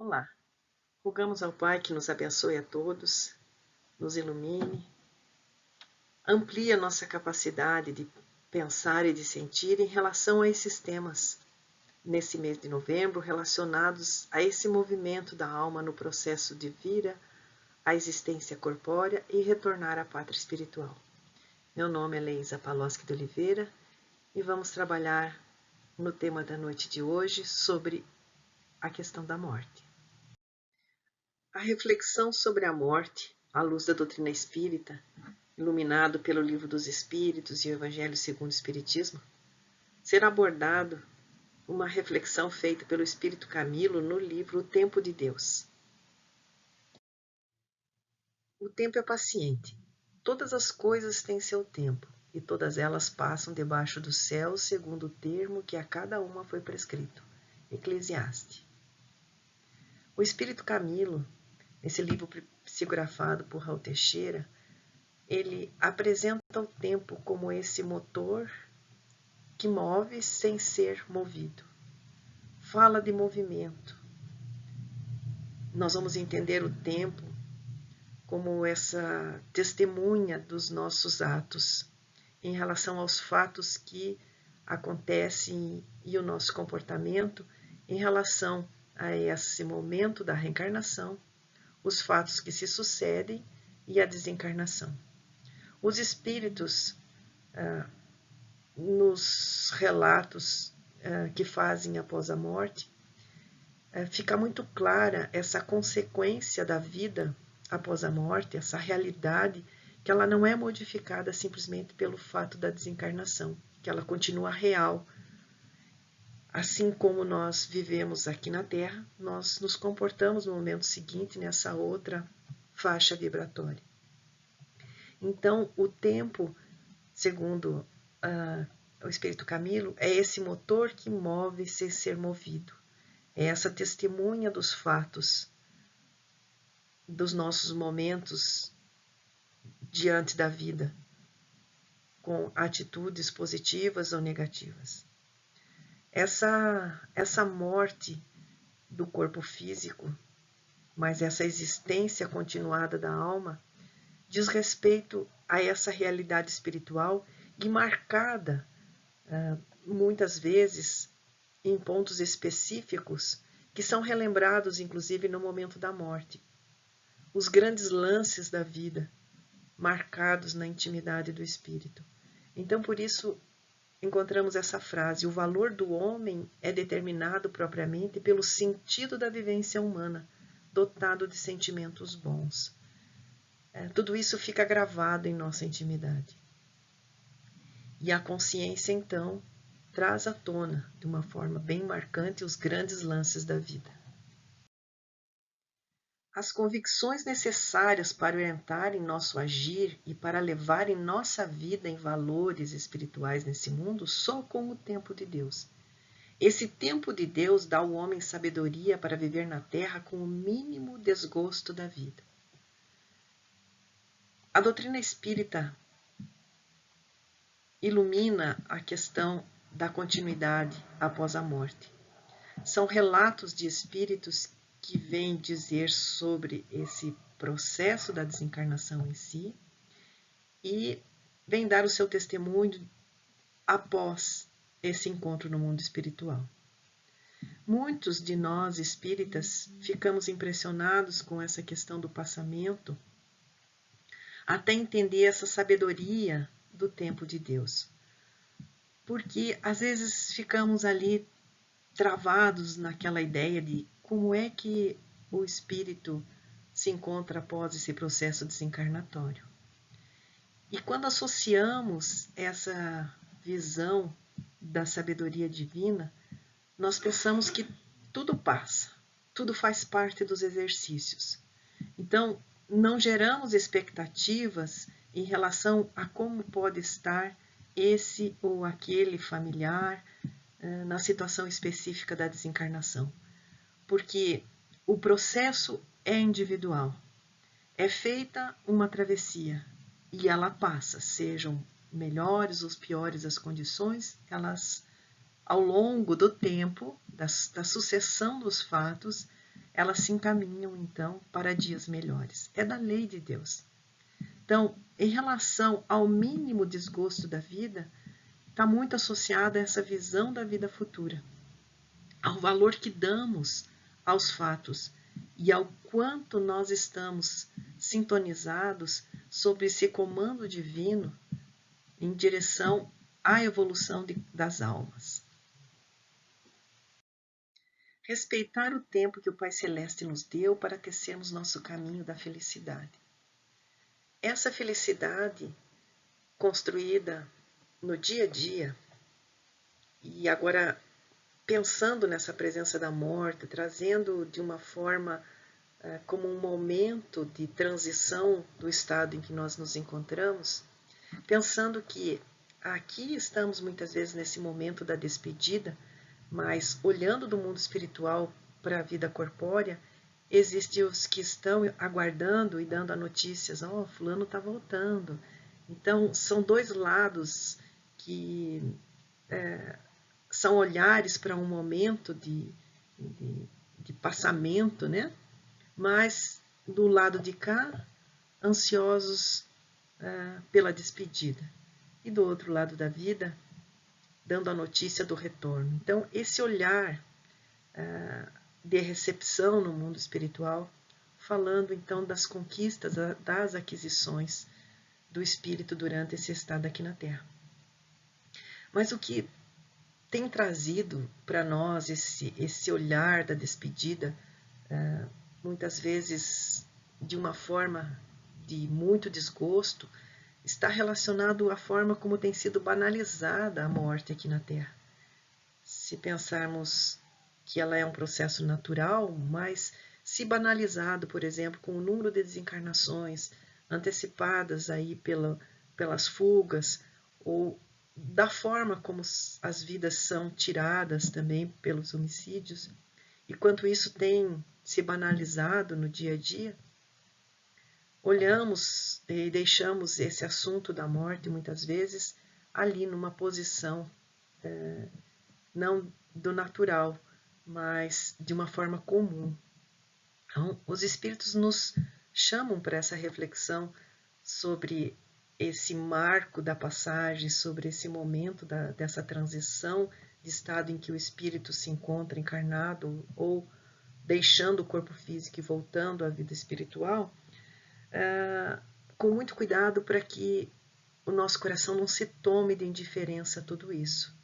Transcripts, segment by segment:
Olá, rogamos ao Pai que nos abençoe a todos, nos ilumine, amplie a nossa capacidade de pensar e de sentir em relação a esses temas, nesse mês de novembro, relacionados a esse movimento da alma no processo de vir à existência corpórea e retornar à pátria espiritual. Meu nome é Leisa Paloski de Oliveira e vamos trabalhar no tema da noite de hoje sobre a questão da morte. A reflexão sobre a morte, à luz da doutrina espírita, iluminado pelo Livro dos Espíritos e o Evangelho segundo o Espiritismo, será abordado uma reflexão feita pelo Espírito Camilo no livro O Tempo de Deus. O tempo é paciente. Todas as coisas têm seu tempo, e todas elas passam debaixo do céu segundo o termo que a cada uma foi prescrito. Eclesiastes. O Espírito Camilo, nesse livro psicografado por Raul Teixeira, ele apresenta o tempo como esse motor que move sem ser movido. Fala de movimento. Nós vamos entender o tempo como essa testemunha dos nossos atos em relação aos fatos que acontecem e o nosso comportamento em relação a esse momento da reencarnação, os fatos que se sucedem e a desencarnação. Os espíritos, nos relatos que fazem após a morte, fica muito clara essa consequência da vida após a morte, essa realidade que ela não é modificada simplesmente pelo fato da desencarnação, que ela continua real. Assim como nós vivemos aqui na Terra, nós nos comportamos no momento seguinte nessa outra faixa vibratória. Então, o tempo, segundo o Espírito Camilo, é esse motor que move sem ser movido. É essa testemunha dos fatos, dos nossos momentos diante da vida, com atitudes positivas ou negativas. Essa morte do corpo físico, mas essa existência continuada da alma, diz respeito a essa realidade espiritual e marcada, muitas vezes, em pontos específicos que são relembrados, inclusive, no momento da morte. Os grandes lances da vida, marcados na intimidade do espírito. Então, por isso, encontramos essa frase: o valor do homem é determinado propriamente pelo sentido da vivência humana, dotado de sentimentos bons. Tudo isso fica gravado em nossa intimidade. E a consciência, então, traz à tona, de uma forma bem marcante, os grandes lances da vida. As convicções necessárias para orientarem nosso agir e para levarem nossa vida em valores espirituais nesse mundo só com o tempo de Deus. Esse tempo de Deus dá ao homem sabedoria para viver na terra com o mínimo desgosto da vida. A doutrina espírita ilumina a questão da continuidade após a morte. São relatos de espíritos que vêm dizer sobre esse processo da desencarnação em si e vêm dar o seu testemunho após esse encontro no mundo espiritual. Muitos de nós espíritas ficamos impressionados com essa questão do passamento, até entender essa sabedoria do tempo de Deus. Porque às vezes ficamos ali travados naquela ideia de como é que o espírito se encontra após esse processo desencarnatório. E quando associamos essa visão da sabedoria divina, nós pensamos que tudo passa, tudo faz parte dos exercícios. Então, não geramos expectativas em relação a como pode estar esse ou aquele familiar na situação específica da desencarnação. Porque o processo é individual. É feita uma travessia e ela passa, sejam melhores ou piores as condições, elas, ao longo do tempo, da sucessão dos fatos, elas se encaminham então para dias melhores. É da lei de Deus. Então, em relação ao mínimo desgosto da vida, está muito associada a essa visão da vida futura, ao valor que damos aos fatos e ao quanto nós estamos sintonizados sobre esse comando divino em direção à evolução das almas. Respeitar o tempo que o Pai Celeste nos deu para tecermos nosso caminho da felicidade. Essa felicidade construída no dia a dia, e agora pensando nessa presença da morte, trazendo de uma forma como um momento de transição do estado em que nós nos encontramos, pensando que aqui estamos muitas vezes nesse momento da despedida, mas olhando do mundo espiritual para a vida corpórea, existem os que estão aguardando e dando a notícias, fulano está voltando. Então, são dois lados que são olhares para um momento de passamento, né? Mas do lado de cá, ansiosos pela despedida. E do outro lado da vida, dando a notícia do retorno. Então, esse olhar de recepção no mundo espiritual, falando então das conquistas, das aquisições do espírito durante esse estado aqui na Terra. Mas o que tem trazido para nós esse olhar da despedida, muitas vezes de uma forma de muito desgosto, está relacionado à forma como tem sido banalizada a morte aqui na Terra. Se pensarmos que ela é um processo natural, mas se banalizado, por exemplo, com o número de desencarnações antecipadas aí pelas fugas, ou da forma como as vidas são tiradas também pelos homicídios, e quanto isso tem se banalizado no dia a dia, olhamos e deixamos esse assunto da morte, muitas vezes, ali numa posição não do natural, mas de uma forma comum. Então, os espíritos nos chamam para essa reflexão sobre esse marco da passagem, sobre esse momento dessa transição de estado em que o espírito se encontra encarnado ou deixando o corpo físico e voltando à vida espiritual, com muito cuidado para que o nosso coração não se tome de indiferença a tudo isso,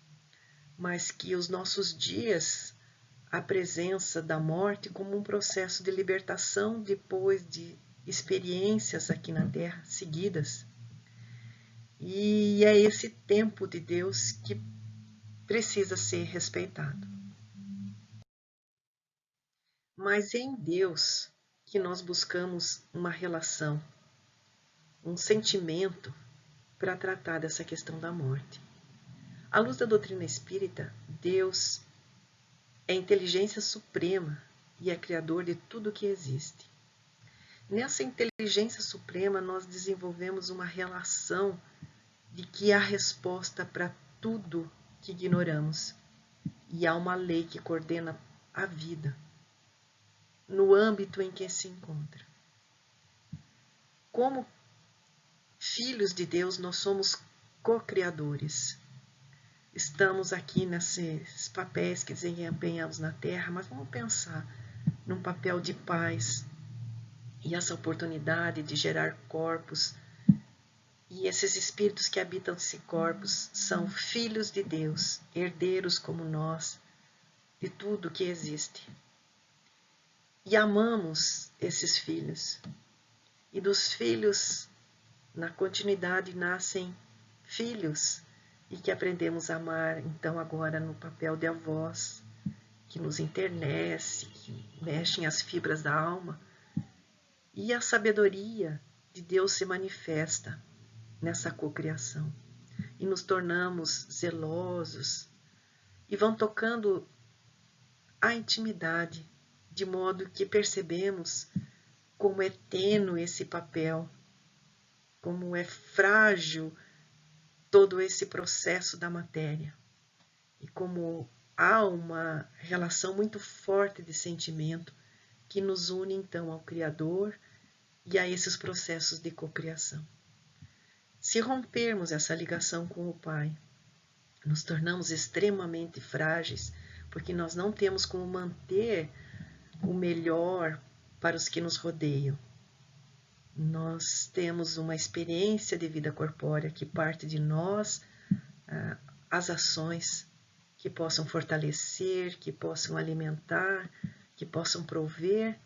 mas que os nossos dias, a presença da morte como um processo de libertação depois de experiências aqui na Terra seguidas. E é esse tempo de Deus que precisa ser respeitado. Mas é em Deus que nós buscamos uma relação, um sentimento para tratar dessa questão da morte. À luz da doutrina espírita, Deus é a inteligência suprema e é criador de tudo que existe. Nessa inteligência suprema, nós desenvolvemos uma relação de que há resposta para tudo que ignoramos. E há uma lei que coordena a vida no âmbito em que se encontra. Como filhos de Deus, nós somos co-criadores. Estamos aqui nesses papéis que desempenhamos na Terra, mas vamos pensar num papel de paz e essa oportunidade de gerar corpos. E esses espíritos que habitam esses corpos são filhos de Deus, herdeiros como nós, de tudo que existe. E amamos esses filhos. E dos filhos, na continuidade, nascem filhos, e que aprendemos a amar, então, agora no papel de avós, que nos enternece, que mexem as fibras da alma. E a sabedoria de Deus se manifesta nessa cocriação. E nos tornamos zelosos e vão tocando a intimidade, de modo que percebemos como é tênue esse papel, como é frágil todo esse processo da matéria e como há uma relação muito forte de sentimento que nos une então ao Criador e a esses processos de cocriação. Se rompermos essa ligação com o Pai, nos tornamos extremamente frágeis, porque nós não temos como manter o melhor para os que nos rodeiam. Nós temos uma experiência de vida corpórea que parte de nós, as ações que possam fortalecer, que possam alimentar, que possam prover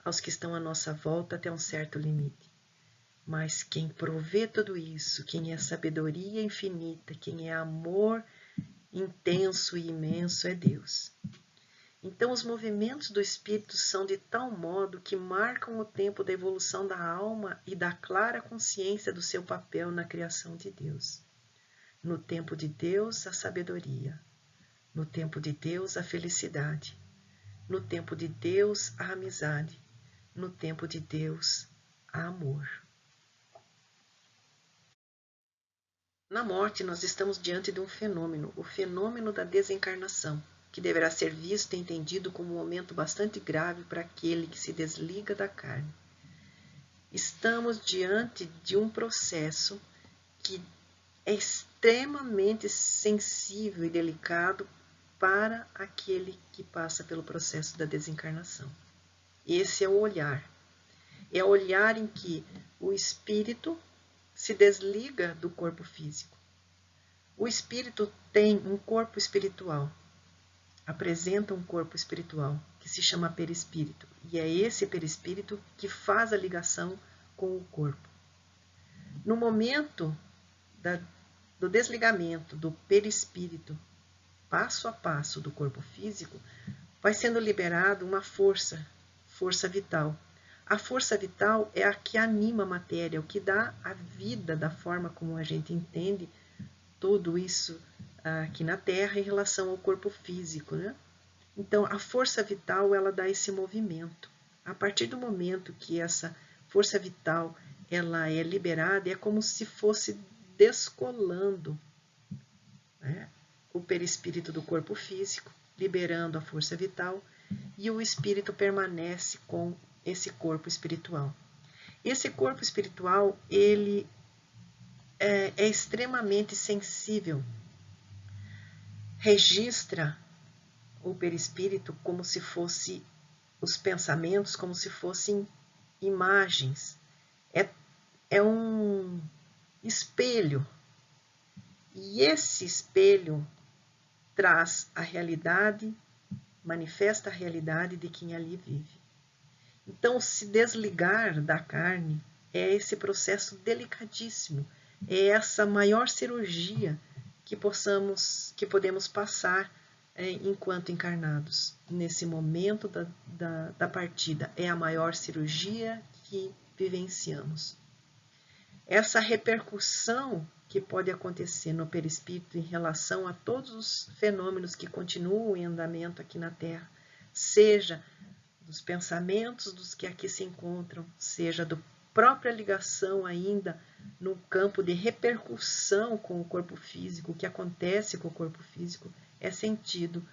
aos que estão à nossa volta até um certo limite. Mas quem provê tudo isso, quem é sabedoria infinita, quem é amor intenso e imenso é Deus. Então os movimentos do Espírito são de tal modo que marcam o tempo da evolução da alma e da clara consciência do seu papel na criação de Deus. No tempo de Deus, a sabedoria. No tempo de Deus, a felicidade. No tempo de Deus, a amizade. No tempo de Deus, a amor. Na morte, nós estamos diante de um fenômeno, o fenômeno da desencarnação, que deverá ser visto e entendido como um momento bastante grave para aquele que se desliga da carne. Estamos diante de um processo que é extremamente sensível e delicado para aquele que passa pelo processo da desencarnação. Esse é o olhar. É o olhar em que o espírito se desliga do corpo físico. O espírito tem um corpo espiritual, apresenta um corpo espiritual, que se chama perispírito, e é esse perispírito que faz a ligação com o corpo. No momento do desligamento do perispírito, passo a passo do corpo físico, vai sendo liberado uma força vital. A força vital é a que anima a matéria, o que dá a vida da forma como a gente entende tudo isso aqui na Terra em relação ao corpo físico, né? Então, a força vital, ela dá esse movimento. A partir do momento que essa força vital ela é liberada, é como se fosse descolando, né, o perispírito do corpo físico, liberando a força vital, e o espírito permanece com esse corpo espiritual. Esse corpo espiritual, ele é extremamente sensível, registra o perispírito como se fosse os pensamentos, como se fossem imagens. É um espelho. E esse espelho traz a realidade, manifesta a realidade de quem ali vive. Então, se desligar da carne é esse processo delicadíssimo, é essa maior cirurgia que podemos passar enquanto encarnados. Nesse momento da partida, é a maior cirurgia que vivenciamos. Essa repercussão que pode acontecer no perispírito em relação a todos os fenômenos que continuam em andamento aqui na Terra, seja dos pensamentos dos que aqui se encontram, seja da própria ligação ainda no campo de repercussão com o corpo físico, o que acontece com o corpo físico é sentido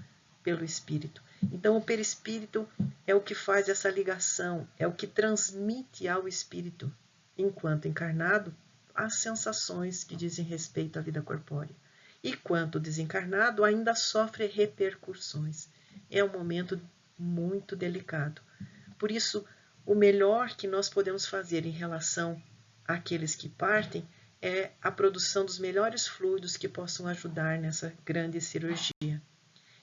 pelo espírito. Então, o perispírito é o que faz essa ligação, é o que transmite ao espírito, enquanto encarnado, as sensações que dizem respeito à vida corpórea. E quanto desencarnado, ainda sofre repercussões. É um momento muito delicado. Por isso, o melhor que nós podemos fazer em relação àqueles que partem é a produção dos melhores fluidos que possam ajudar nessa grande cirurgia.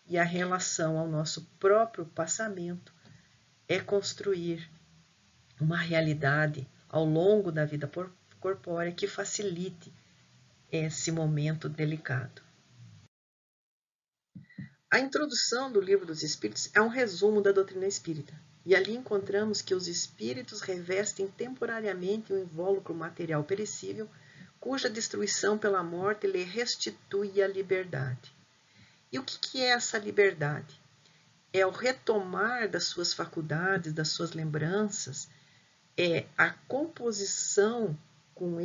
E a relação ao nosso próprio passamento é construir uma realidade ao longo da vida corpórea que facilite esse momento delicado. A introdução do Livro dos Espíritos é um resumo da doutrina espírita, e ali encontramos que os espíritos revestem temporariamente um invólucro material perecível, cuja destruição pela morte lhe restitui a liberdade. E o que é essa liberdade? É o retomar das suas faculdades, das suas lembranças, é a composição com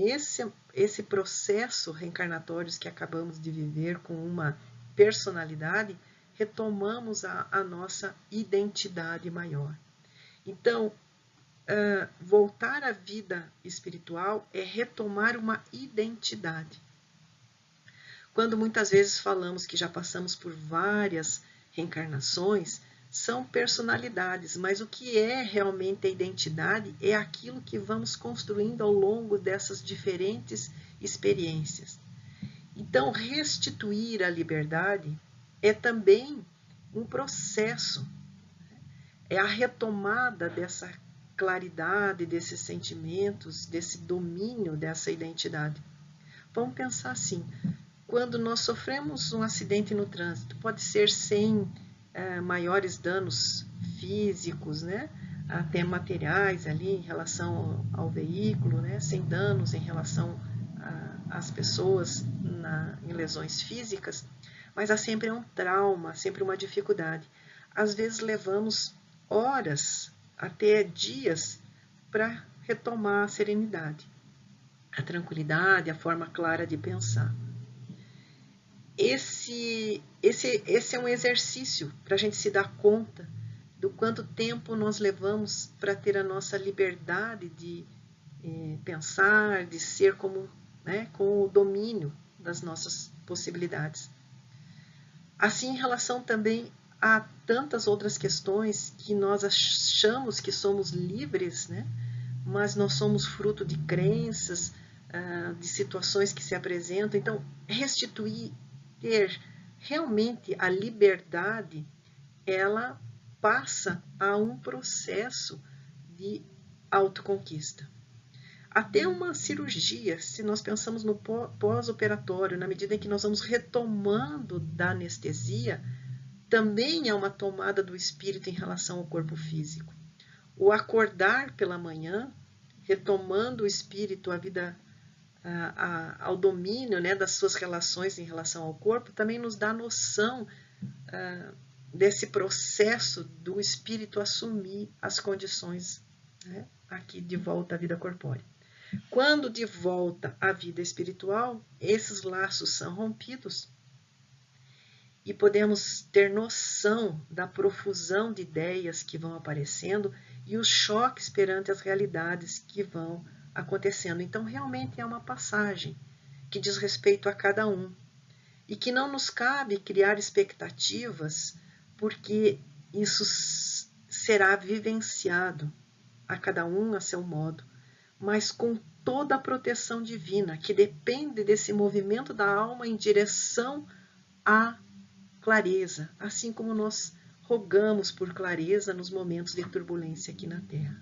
esse processo reencarnatório que acabamos de viver com uma personalidade, retomamos a nossa identidade maior. Então, voltar à vida espiritual é retomar uma identidade. Quando muitas vezes falamos que já passamos por várias reencarnações, são personalidades, mas o que é realmente a identidade é aquilo que vamos construindo ao longo dessas diferentes experiências. Então, restituir a liberdade é também um processo, é a retomada dessa claridade, desses sentimentos, desse domínio dessa identidade. Vamos pensar assim, quando nós sofremos um acidente no trânsito, pode ser sem maiores danos físicos, né? Até materiais ali em relação ao veículo, né? Sem danos em relação às pessoas em lesões físicas, mas há sempre um trauma, sempre uma dificuldade. Às vezes levamos horas, até dias, para retomar a serenidade, a tranquilidade, a forma clara de pensar. Esse é um exercício para a gente se dar conta do quanto tempo nós levamos para ter a nossa liberdade de pensar, de ser como, né, com o domínio das nossas possibilidades. Assim, em relação também a tantas outras questões que nós achamos que somos livres, né, mas nós somos fruto de crenças, de situações que se apresentam. Então, restituir, ter realmente a liberdade, ela passa a um processo de autoconquista. Até uma cirurgia, se nós pensamos no pós-operatório, na medida em que nós vamos retomando da anestesia, também é uma tomada do espírito em relação ao corpo físico. O acordar pela manhã, retomando o espírito à vida, ao domínio, né, das suas relações em relação ao corpo, também nos dá noção desse processo do espírito assumir as condições, né, aqui de volta à vida corpórea. Quando de volta à vida espiritual, esses laços são rompidos e podemos ter noção da profusão de ideias que vão aparecendo e os choques perante as realidades que vão acontecendo. Então, realmente é uma passagem que diz respeito a cada um e que não nos cabe criar expectativas, porque isso será vivenciado a cada um a seu modo, mas com toda a proteção divina, que depende desse movimento da alma em direção à clareza, assim como nós rogamos por clareza nos momentos de turbulência aqui na Terra.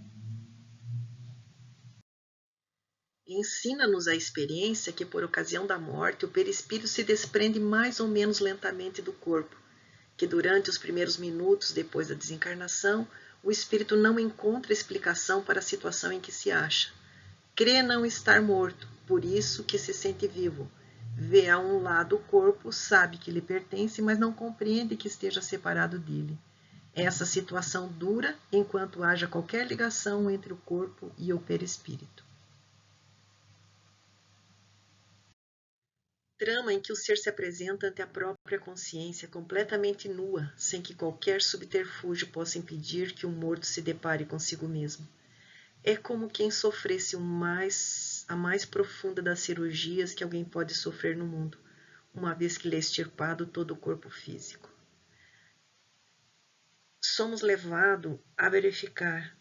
Ensina-nos a experiência que, por ocasião da morte, o perispírito se desprende mais ou menos lentamente do corpo, que durante os primeiros minutos depois da desencarnação, o espírito não encontra explicação para a situação em que se acha. Crê não estar morto, por isso que se sente vivo. Vê a um lado o corpo, sabe que lhe pertence, mas não compreende que esteja separado dele. Essa situação dura enquanto haja qualquer ligação entre o corpo e o perispírito. Trama em que o ser se apresenta ante a própria consciência completamente nua, sem que qualquer subterfúgio possa impedir que o morto se depare consigo mesmo. É como quem sofresse a mais profunda das cirurgias que alguém pode sofrer no mundo, uma vez que lhe é extirpado todo o corpo físico. Somos levados a verificar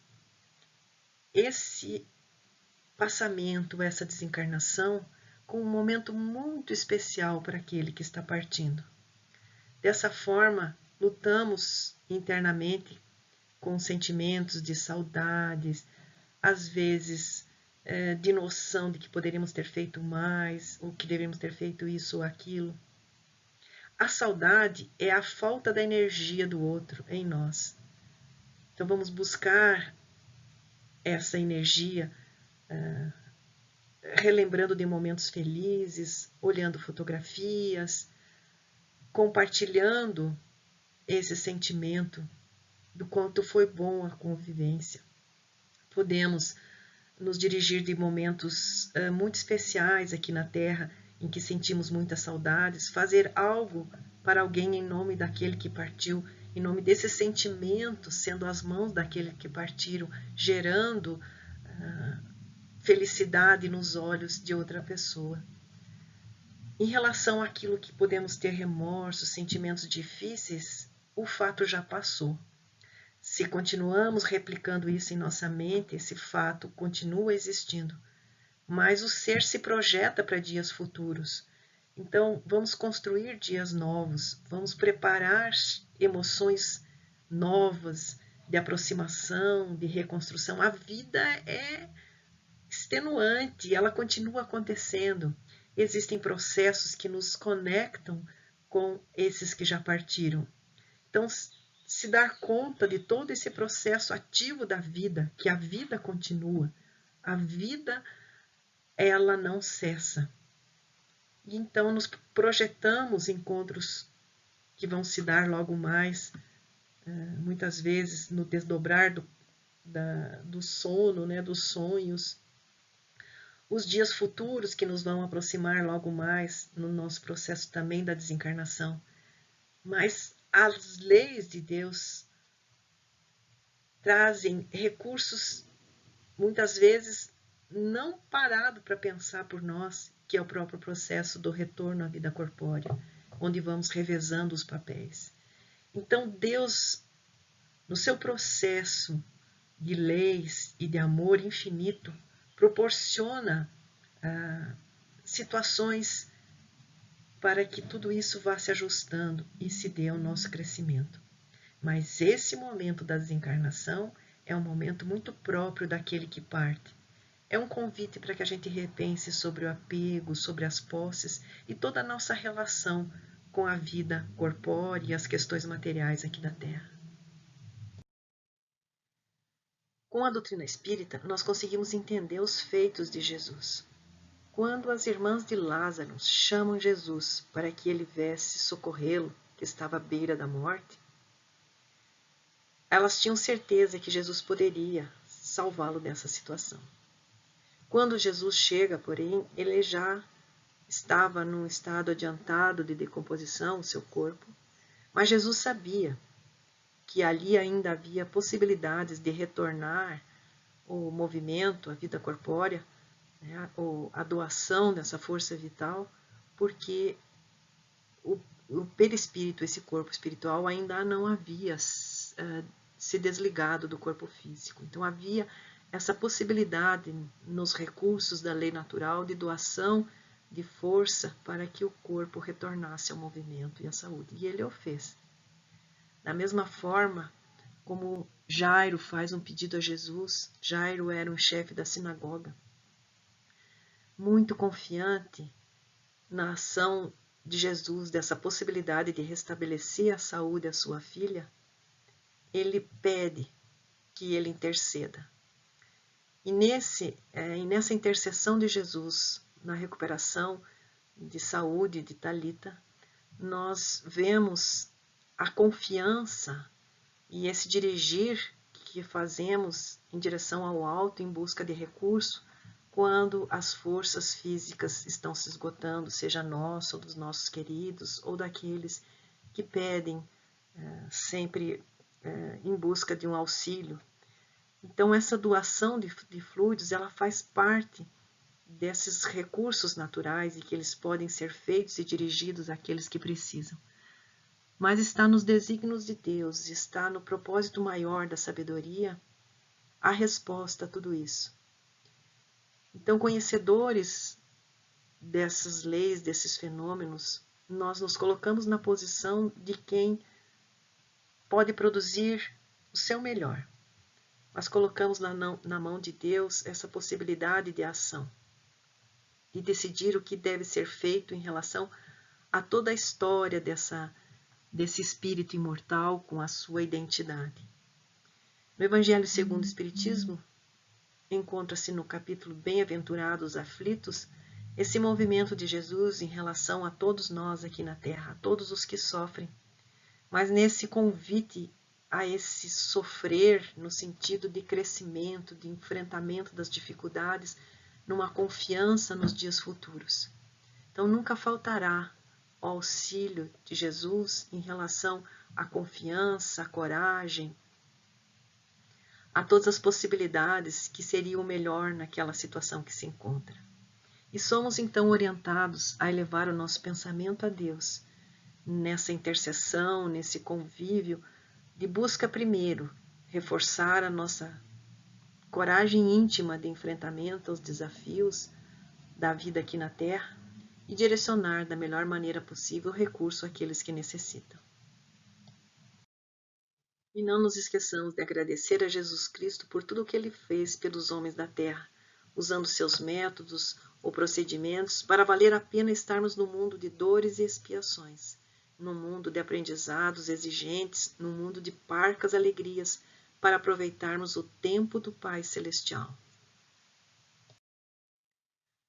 esse passamento, essa desencarnação, com um momento muito especial para aquele que está partindo. Dessa forma, lutamos internamente com sentimentos de saudades, às vezes de noção de que poderíamos ter feito mais, ou que deveríamos ter feito isso ou aquilo. A saudade é a falta da energia do outro em nós. Então vamos buscar essa energia, relembrando de momentos felizes, olhando fotografias, compartilhando esse sentimento do quanto foi bom a convivência. Podemos nos dirigir de momentos muito especiais aqui na Terra, em que sentimos muitas saudades, fazer algo para alguém em nome daquele que partiu em nome desse sentimento, sendo as mãos daquele que partiram, gerando felicidade nos olhos de outra pessoa. Em relação àquilo que podemos ter remorso, sentimentos difíceis, o fato já passou. Se continuamos replicando isso em nossa mente, esse fato continua existindo, mas o ser se projeta para dias futuros. Então, vamos construir dias novos, vamos preparar emoções novas de aproximação, de reconstrução. A vida é extenuante, ela continua acontecendo. Existem processos que nos conectam com esses que já partiram. Então, se dar conta de todo esse processo ativo da vida, que a vida continua, a vida, ela não cessa. E então nos projetamos encontros que vão se dar logo mais, muitas vezes no desdobrar do sono, né, dos sonhos, os dias futuros que nos vão aproximar logo mais no nosso processo também da desencarnação. Mas as leis de Deus trazem recursos, muitas vezes, não parado para pensar por nós, que é o próprio processo do retorno à vida corpórea, onde vamos revezando os papéis. Então, Deus, no seu processo de leis e de amor infinito, proporciona situações para que tudo isso vá se ajustando e se dê ao nosso crescimento. Mas esse momento da desencarnação é um momento muito próprio daquele que parte. É um convite para que a gente repense sobre o apego, sobre as posses e toda a nossa relação com a vida corpórea e as questões materiais aqui da Terra. Com a doutrina espírita, nós conseguimos entender os feitos de Jesus. Quando as irmãs de Lázaro chamam Jesus para que ele viesse socorrê-lo, que estava à beira da morte, elas tinham certeza que Jesus poderia salvá-lo dessa situação. Quando Jesus chega, porém, ele já estava num estado adiantado de decomposição, o seu corpo, mas Jesus sabia que ali ainda havia possibilidades de retornar o movimento, a vida corpórea, né, a doação dessa força vital, porque o perispírito, esse corpo espiritual, ainda não havia se desligado do corpo físico. Então havia essa possibilidade nos recursos da lei natural de doação de força para que o corpo retornasse ao movimento e à saúde. E ele o fez. Da mesma forma como Jairo faz um pedido a Jesus, Jairo era um chefe da sinagoga, muito confiante na ação de Jesus, dessa possibilidade de restabelecer a saúde à sua filha, ele pede que ele interceda. E nessa intercessão de Jesus, na recuperação de saúde de Talita, nós vemos a confiança e esse dirigir que fazemos em direção ao alto em busca de recurso quando as forças físicas estão se esgotando, seja nossa ou dos nossos queridos ou daqueles que pedem sempre em busca de um auxílio. Então, essa doação de fluidos, ela faz parte desses recursos naturais e que eles podem ser feitos e dirigidos àqueles que precisam. Mas está nos desígnios de Deus, está no propósito maior da sabedoria a resposta a tudo isso. Então, conhecedores dessas leis, desses fenômenos, nós nos colocamos na posição de quem pode produzir o seu melhor. Mas colocamos na mão de Deus essa possibilidade de ação e decidir o que deve ser feito em relação a toda a história desse espírito imortal com a sua identidade. No Evangelho segundo o Espiritismo, encontra-se no capítulo Bem-aventurados aflitos, esse movimento de Jesus em relação a todos nós aqui na Terra, a todos os que sofrem, mas nesse convite a esse sofrer no sentido de crescimento, de enfrentamento das dificuldades, numa confiança nos dias futuros. Então nunca faltará o auxílio de Jesus em relação a confiança, a coragem, a todas as possibilidades que seria o melhor naquela situação que se encontra. E somos então orientados a elevar o nosso pensamento a Deus, nessa intercessão, nesse convívio de busca primeiro, reforçar a nossa coragem íntima de enfrentamento aos desafios da vida aqui na Terra e direcionar da melhor maneira possível o recurso àqueles que necessitam. E não nos esqueçamos de agradecer a Jesus Cristo por tudo o que Ele fez pelos homens da Terra, usando seus métodos ou procedimentos para valer a pena estarmos no mundo de dores e expiações, num mundo de aprendizados exigentes, num mundo de parcas alegrias, para aproveitarmos o tempo do Pai Celestial.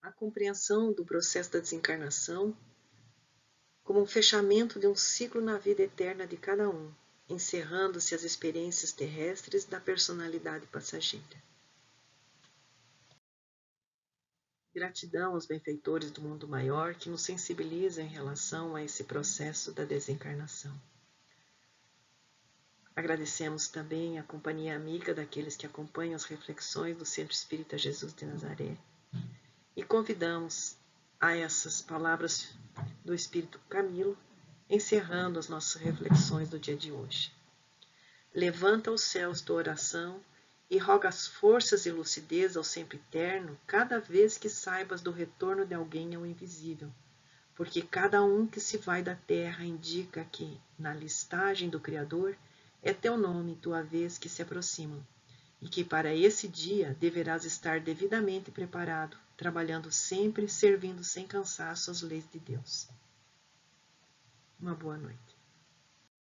A compreensão do processo da desencarnação como um fechamento de um ciclo na vida eterna de cada um, encerrando-se as experiências terrestres da personalidade passageira. Gratidão aos benfeitores do mundo maior que nos sensibilizam em relação a esse processo da desencarnação. Agradecemos também a companhia amiga daqueles que acompanham as reflexões do Centro Espírita Jesus de Nazaré e convidamos a essas palavras do Espírito Camilo, encerrando as nossas reflexões do dia de hoje. Levanta os céus tua oração e roga as forças e lucidez ao sempre eterno cada vez que saibas do retorno de alguém ao invisível, porque cada um que se vai da terra indica que, na listagem do Criador, é teu nome e tua vez que se aproximam, e que para esse dia deverás estar devidamente preparado, trabalhando sempre, servindo sem cansaço as leis de Deus. Uma boa noite.